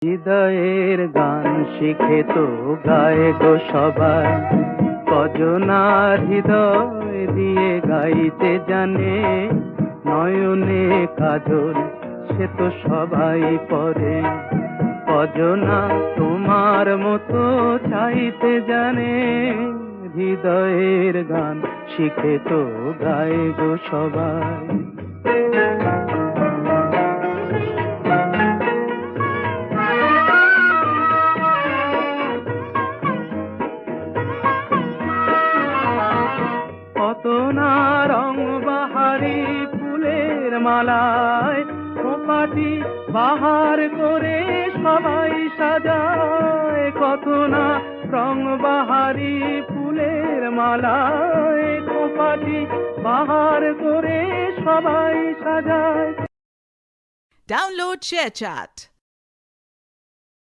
হৃদয়ের গান শিখে তো গায়ে গো সবাই, কজনার হৃদয় দিয়ে গাইতে জানে, নয়নে কাজল সে তো সবাই পরে, কজনা তোমার মতো চাইতে জানে, হৃদয়ের গান শিখে তো গায়ে গো সবাই। কত না রং বাহারি ফুলের মালায় খোপাটি বাহার করে সবাই সাজায়, কত না রং বাহারি ফুলের মালায় খোপাটি বাহার করে সবাই সাজায়। Download ShareChat.